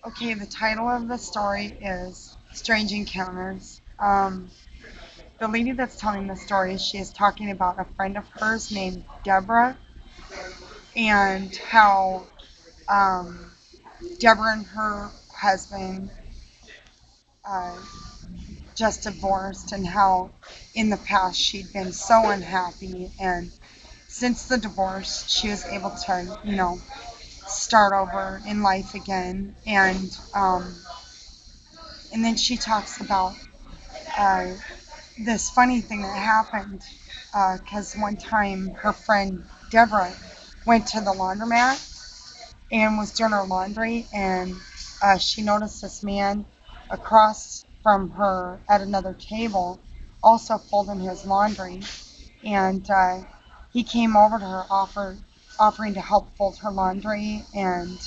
Okay, the title of the story is Strange Encounters. The lady that's telling the story, she is talking about a friend of hers named Deborah, and how um, Deborah and her husband uh, just divorced, and how in the past she'd been so unhappy, and since the divorce, she was able to, start over in life again, and then she talks about uh, this funny thing that happened because one time her friend Deborah went to the laundromat and was doing her laundry, and she noticed this man across from her at another table also folding his laundry, and he came over to her offering to help fold her laundry, and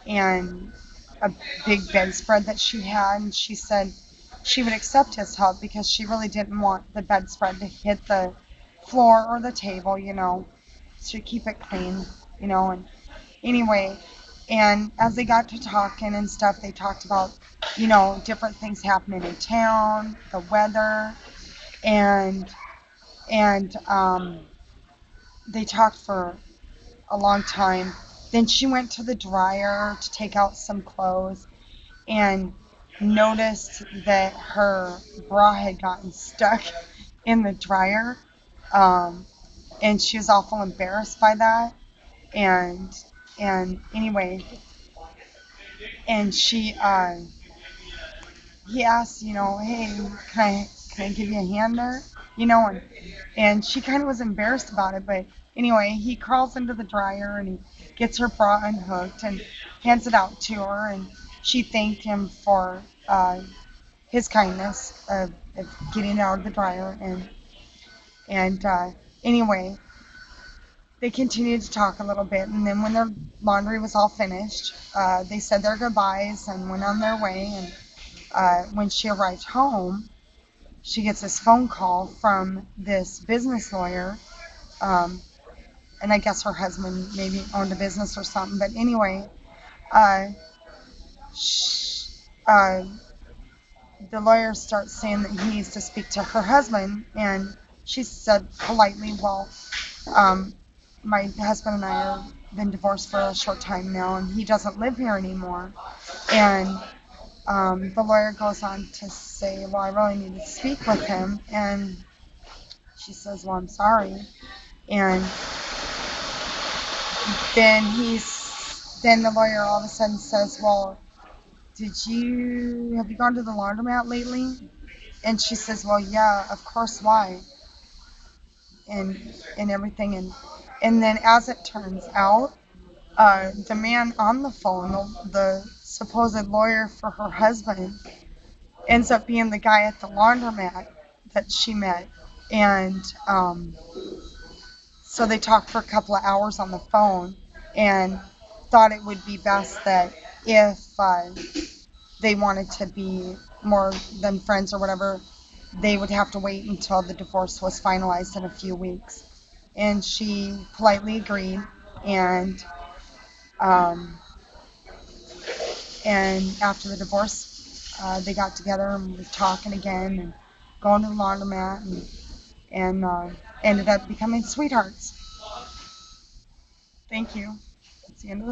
a big bedspread that she had, and she said she would accept his help because she really didn't want the bedspread to hit the floor or the table, to keep it clean, and anyway, and as they got to talking and stuff, they talked about, different things happening in town, the weather, and and they talked for a long time. Then she went to the dryer to take out some clothes and noticed that her bra had gotten stuck in the dryer. Um, and she was awful embarrassed by that. And and anyway, and he asked, hey, can I give you a hand there? And she kind of was embarrassed about it, but anyway, he crawls into the dryer and he gets her bra unhooked and hands it out to her, and she thanked him for his kindness of getting it out of the dryer, and anyway, they continued to talk a little bit, and then when their laundry was all finished, they said their goodbyes and went on their way, and when she arrived home, she gets this phone call from this business lawyer, um, and I guess her husband maybe owned a business or something. But anyway, uh, sh uh, the lawyer starts saying that he needs to speak to her husband, and she said politely, "Well, um, my husband and I have been divorced for a short time now, and he doesn't live here anymore." And the lawyer goes on to say, "Well, I really need to speak with him," and she says, "Well, I'm sorry." And then the lawyer all of a sudden says, "Well, have you gone to the laundromat lately?" And she says, "Well, yeah, of course, why?" And everything, and then as it turns out, the man on the phone, the supposed lawyer for her husband, ends up being the guy at the laundromat that she met, and so they talked for a couple of hours on the phone, and thought it would be best that if they wanted to be more than friends or whatever, they would have to wait until the divorce was finalized in a few weeks. And she politely agreed, and um, and after the divorce, they got together and was talking again and going to the laundromat, and ended up becoming sweethearts. Thank you. That's the end of the